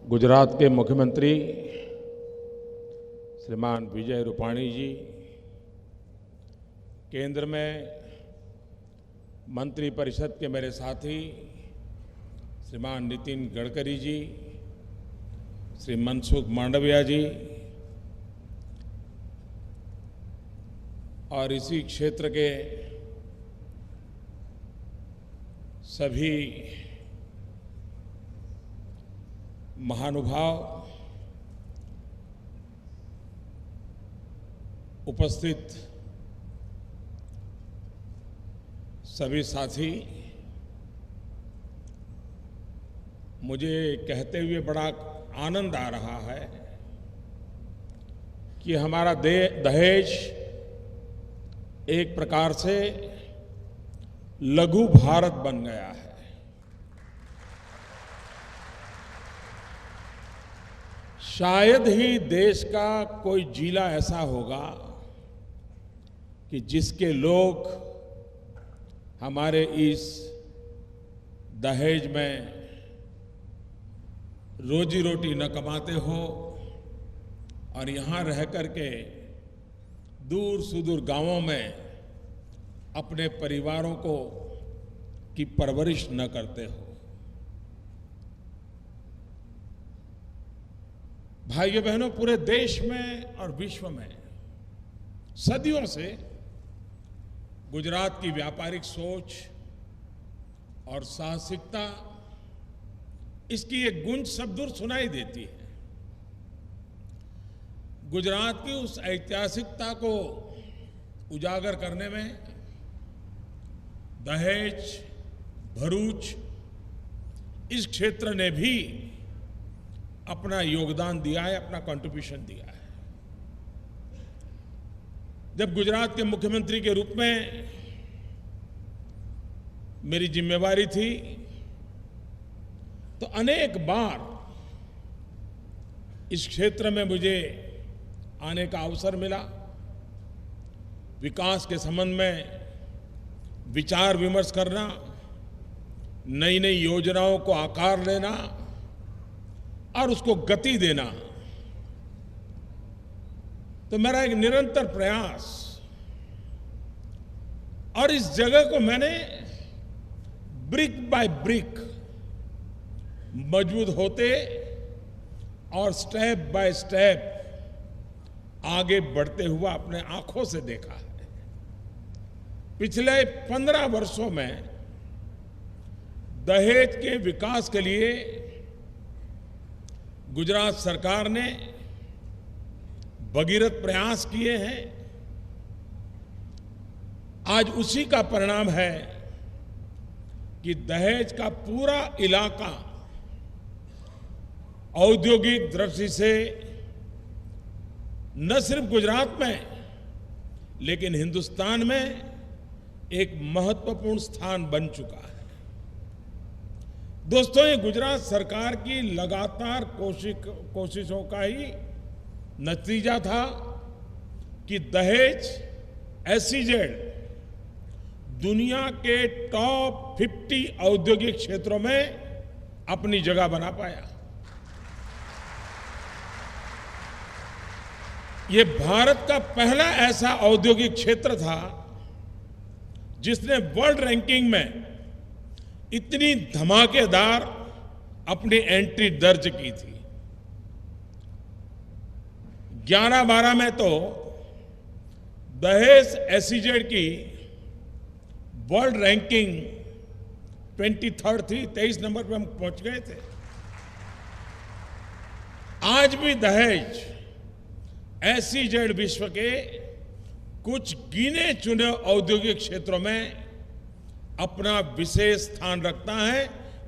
गुजरात के मुख्यमंत्री श्रीमान विजय रूपाणी जी, केंद्र में मंत्रिपरिषद के मेरे साथी श्रीमान नितिन गडकरी जी, श्री मनसुख मांडविया जी और इसी क्षेत्र के सभी महानुभाव, उपस्थित सभी साथी, मुझे कहते हुए बड़ा आनंद आ रहा है कि हमारा दहेज एक प्रकार से लघु भारत बन गया है। शायद ही देश का कोई जिला ऐसा होगा कि जिसके लोग हमारे इस दहेज में रोजी रोटी न कमाते हो और यहाँ रह करके दूर सुदूर गांवों में अपने परिवारों को की परवरिश न करते हो। भाइयों बहनों, पूरे देश में और विश्व में सदियों से गुजरात की व्यापारिक सोच और साहसिकता, इसकी एक गूंज सब दूर सुनाई देती है। गुजरात की उस ऐतिहासिकता को उजागर करने में दहेज, भरूच, इस क्षेत्र ने भी अपना योगदान दिया है, अपना कंट्रीब्यूशन दिया है। जब गुजरात के मुख्यमंत्री के रूप में मेरी जिम्मेवारी थी तो अनेक बार इस क्षेत्र में मुझे आने का अवसर मिला, विकास के संबंध में विचार विमर्श करना, नई नई योजनाओं को आकार देना और उसको गति देना। तो मेरा एक निरंतर प्रयास, और इस जगह को मैंने ब्रिक बाय ब्रिक मजबूत होते और स्टेप बाय स्टेप आगे बढ़ते हुआ अपने आंखों से देखा है। पिछले 15 वर्षों में दहेज के विकास के लिए गुजरात सरकार ने भगीरथ प्रयास किए हैं। आज उसी का परिणाम है कि दहेज का पूरा इलाका औद्योगिक दृष्टि से न सिर्फ गुजरात में लेकिन हिंदुस्तान में एक महत्वपूर्ण स्थान बन चुका है। दोस्तों, ये गुजरात सरकार की लगातार कोशिशों का ही नतीजा था कि दहेज एसईजेड दुनिया के टॉप 50 औद्योगिक क्षेत्रों में अपनी जगह बना पाया। ये भारत का पहला ऐसा औद्योगिक क्षेत्र था जिसने वर्ल्ड रैंकिंग में इतनी धमाकेदार अपनी एंट्री दर्ज की थी। 11-12 में तो दहेज एसईजेड की वर्ल्ड रैंकिंग 23rd थी, 23 नंबर पर हम पहुंच गए थे। आज भी दहेज एसईजेड विश्व के कुछ गिने चुने औद्योगिक क्षेत्रों में अपना विशेष स्थान रखता है।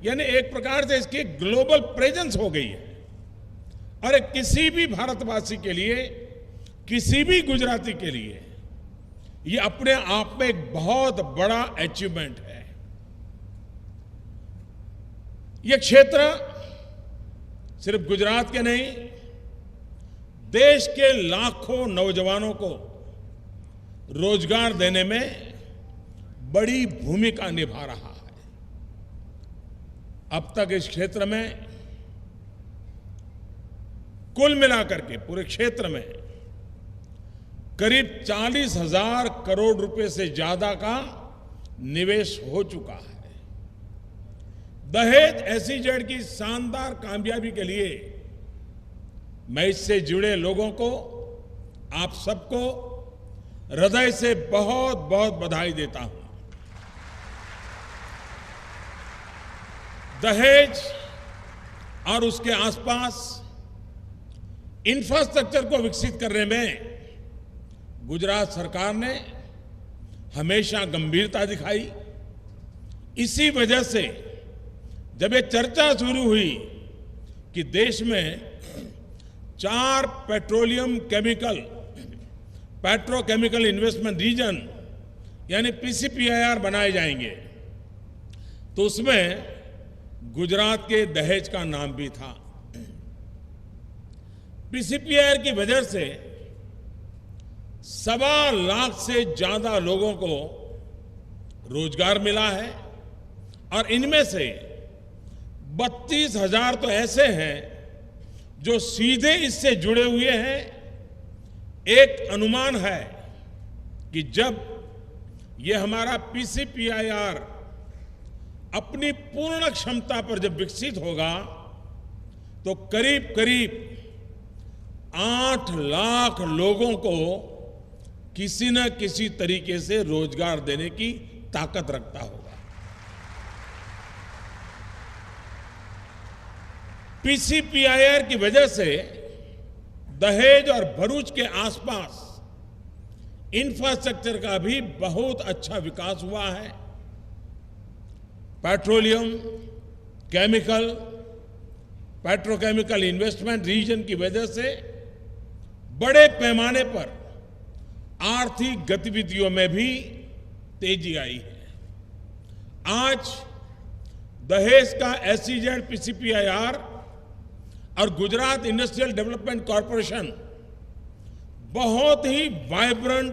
यानी एक प्रकार से इसकी ग्लोबल प्रेजेंस हो गई है। और किसी भी भारतवासी के लिए, किसी भी गुजराती के लिए ये अपने आप में एक बहुत बड़ा अचीवमेंट है। ये क्षेत्र सिर्फ गुजरात के नहीं, देश के लाखों नौजवानों को रोजगार देने में बड़ी भूमिका निभा रहा है। अब तक इस क्षेत्र में कुल मिलाकर के पूरे क्षेत्र में करीब 40,000 करोड़ रुपए से ज्यादा का निवेश हो चुका है। दहेज एसईजेड की शानदार कामयाबी के लिए मैं इससे जुड़े लोगों को, आप सबको हृदय से बहुत बहुत बधाई देता हूं। दहेज और उसके आसपास इंफ्रास्ट्रक्चर को विकसित करने में गुजरात सरकार ने हमेशा गंभीरता दिखाई। इसी वजह से जब ये चर्चा शुरू हुई कि देश में 4 पेट्रोकेमिकल इन्वेस्टमेंट रीजन यानी पीसीपीआईआर बनाए जाएंगे, तो उसमें गुजरात के दहेज का नाम भी था। पीसीपीआईआर की वजह से 1.25 लाख से ज्यादा लोगों को रोजगार मिला है और इनमें से 32,000 तो ऐसे हैं जो सीधे इससे जुड़े हुए हैं। एक अनुमान है कि जब ये हमारा पीसीपीआईआर अपनी पूर्ण क्षमता पर जब विकसित होगा तो करीब करीब 8 लाख लोगों को किसी न किसी तरीके से रोजगार देने की ताकत रखता होगा। पीसीपीआईआर की वजह से दहेज और भरूच के आसपास इंफ्रास्ट्रक्चर का भी बहुत अच्छा विकास हुआ है। पेट्रोकेमिकल इन्वेस्टमेंट रीजन की वजह से बड़े पैमाने पर आर्थिक गतिविधियों में भी तेजी आई है। आज दहेज का एसईजेड पीसीपीआईआर और गुजरात इंडस्ट्रियल डेवलपमेंट कॉरपोरेशन बहुत ही वाइब्रेंट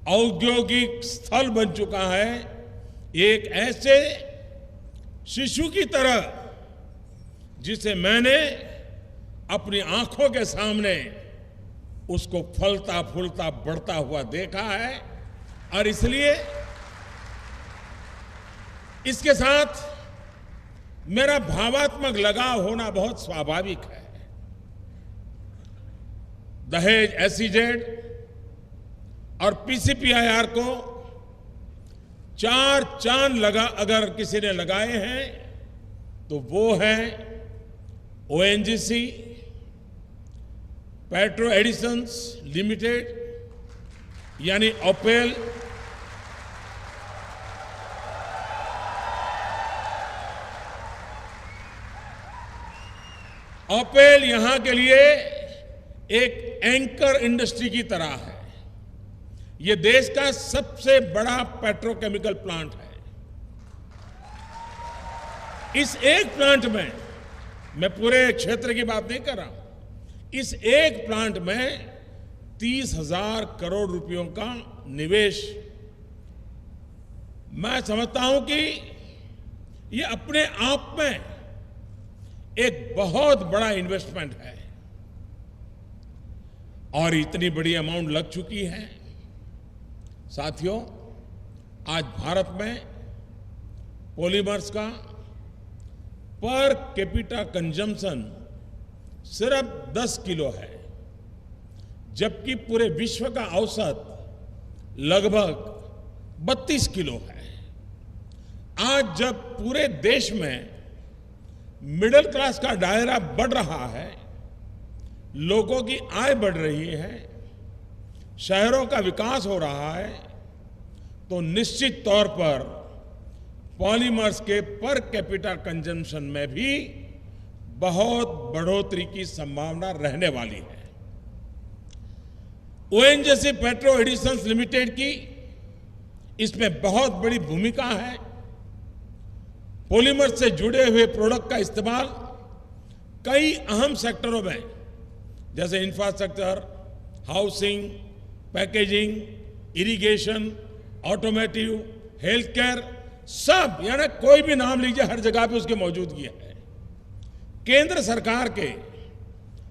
औद्योगिक स्थल बन चुका है। एक ऐसे शिशु की तरह जिसे मैंने अपनी आंखों के सामने उसको फलता फूलता बढ़ता हुआ देखा है और इसलिए इसके साथ मेरा भावात्मक लगाव होना बहुत स्वाभाविक है। दहेज एसईजेड और पीसीपीआईआर को 4 चांद अगर किसी ने लगाए हैं तो वो है ओएनजीसी, पेट्रो एडिसन्स लिमिटेड यानी ओपेल, ओपेल यहां के लिए एक एंकर इंडस्ट्री की तरह है। यह देश का सबसे बड़ा पेट्रोकेमिकल प्लांट है। इस एक प्लांट में, मैं पूरे क्षेत्र की बात नहीं कर रहा हूं, इस एक प्लांट में 30,000 करोड़ रुपयों का निवेश, मैं समझता हूं कि यह अपने आप में एक बहुत बड़ा इन्वेस्टमेंट है और इतनी बड़ी अमाउंट लग चुकी है। साथियों, आज भारत में पॉलीमर्स का पर कैपिटा कंजम्पशन सिर्फ 10 किलो है, जबकि पूरे विश्व का औसत लगभग 32 किलो है। आज जब पूरे देश में मिडिल क्लास का दायरा बढ़ रहा है, लोगों की आय बढ़ रही है, शहरों का विकास हो रहा है, तो निश्चित तौर पर पॉलीमर्स के पर कैपिटा कंजम्पशन में भी बहुत बढ़ोतरी की संभावना रहने वाली है। ओएनजीसी पेट्रो एडिसन्स लिमिटेड की इसमें बहुत बड़ी भूमिका है। पॉलीमर से जुड़े हुए प्रोडक्ट का इस्तेमाल कई अहम सेक्टरों में, जैसे infrastructure, housing, packaging, irrigation, automotive, health care, सब, यानी कोई भी नाम लीजिए, हर जगह पे उसकी मौजूदगी है। केंद्र सरकार के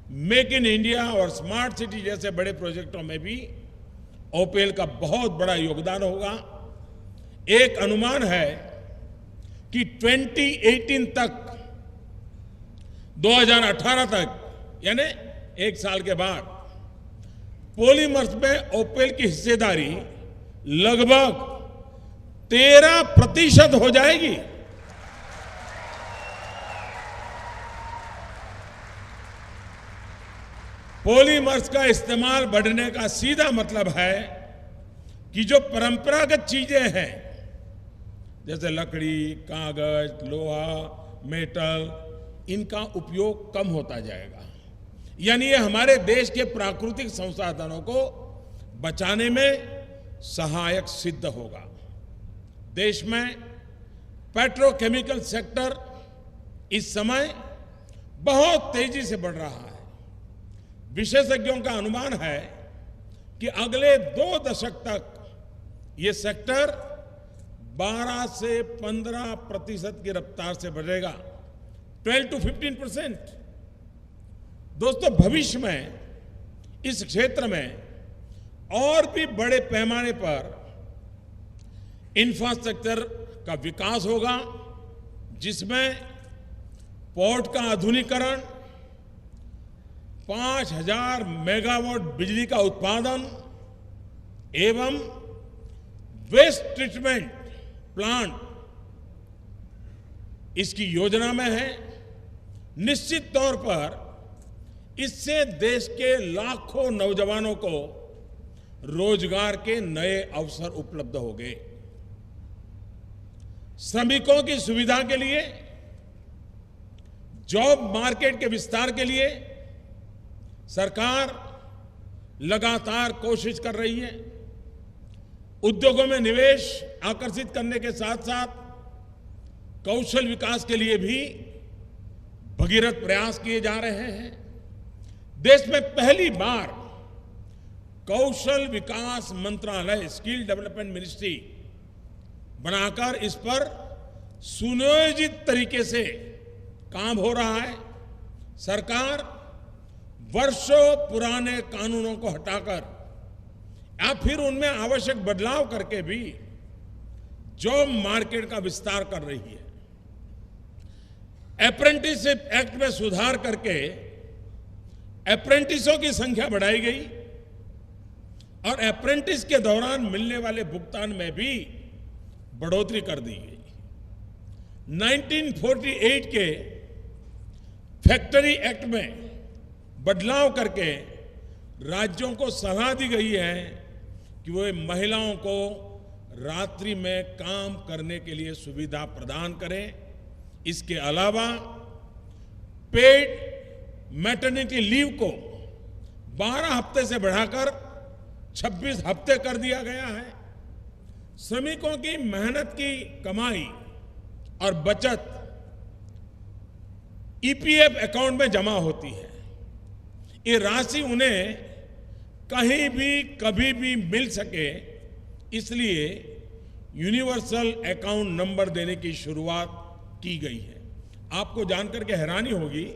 मेक इन इंडिया और स्मार्ट सिटी जैसे बड़े प्रोजेक्टों में भी ओपीएल का बहुत बड़ा योगदान होगा। एक अनुमान है कि 2018 तक, 2018 तक, यानी एक साल के बाद पॉलीमर्स में ओपीएल की हिस्सेदारी लगभग 13% हो जाएगी। पॉलीमर्स का इस्तेमाल बढ़ने का सीधा मतलब है कि जो परंपरागत चीजें हैं जैसे लकड़ी, कागज, लोहा, मेटल, इनका उपयोग कम होता जाएगा। यानी ये हमारे देश के प्राकृतिक संसाधनों को बचाने में सहायक सिद्ध होगा। देश में पेट्रोकेमिकल सेक्टर इस समय बहुत तेजी से बढ़ रहा है। विशेषज्ञों का अनुमान है कि अगले 2 दशक तक ये सेक्टर 12 से 15% की रफ्तार से बढ़ेगा, 12 to 15%। दोस्तों, भविष्य में इस क्षेत्र में और भी बड़े पैमाने पर इंफ्रास्ट्रक्चर का विकास होगा, जिसमें पोर्ट का आधुनिकीकरण, 5000 मेगावाट बिजली का उत्पादन एवं वेस्ट ट्रीटमेंट प्लांट इसकी योजना में है। निश्चित तौर पर इससे देश के लाखों नौजवानों को रोजगार के नए अवसर उपलब्ध होंगे। श्रमिकों की सुविधा के लिए, जॉब मार्केट के विस्तार के लिए सरकार लगातार कोशिश कर रही है। उद्योगों में निवेश आकर्षित करने के साथ साथ कौशल विकास के लिए भी भगीरथ प्रयास किए जा रहे हैं। देश में पहली बार कौशल विकास मंत्रालय, स्किल डेवलपमेंट मिनिस्ट्री बनाकर इस पर सुनियोजित तरीके से काम हो रहा है। सरकार वर्षों पुराने कानूनों को हटाकर या फिर उनमें आवश्यक बदलाव करके भी जॉब मार्केट का विस्तार कर रही है। अप्रेंटिसशिप एक्ट में सुधार करके अप्रेंटिसों की संख्या बढ़ाई गई और अप्रेंटिस के दौरान मिलने वाले भुगतान में भी बढ़ोतरी कर दी गई। 1948 के फैक्ट्री एक्ट में बदलाव करके राज्यों को सलाह दी गई है कि वो महिलाओं को रात्रि में काम करने के लिए सुविधा प्रदान करें। इसके अलावा पेड मैटरनिटी लीव को 12 हफ्ते से बढ़ाकर 26 हफ्ते कर दिया गया है। श्रमिकों की मेहनत की कमाई और बचत ईपीएफ अकाउंट में जमा होती है। ये राशि उन्हें कहीं भी कभी भी मिल सके, इसलिए यूनिवर्सल अकाउंट नंबर देने की शुरुआत की गई है। आपको जानकर के हैरानी होगी,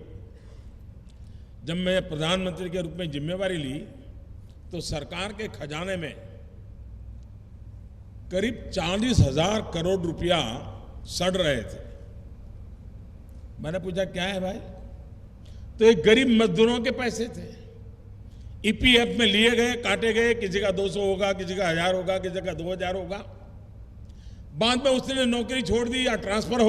जब मैं प्रधानमंत्री के रूप में जिम्मेवारी ली तो सरकार के खजाने में करीब 40,000 करोड़ रुपया सड़ रहे थे। मैंने पूछा क्या है भाई? तो ये गरीब मजदूरों के पैसे थे, ईपीएफ में लिए गए, काटे गए। किसी का 200 होगा, किसी का 1000 होगा, किसी का 2000 होगा। बाद में उसने नौकरी छोड़ दी या ट्रांसफर हो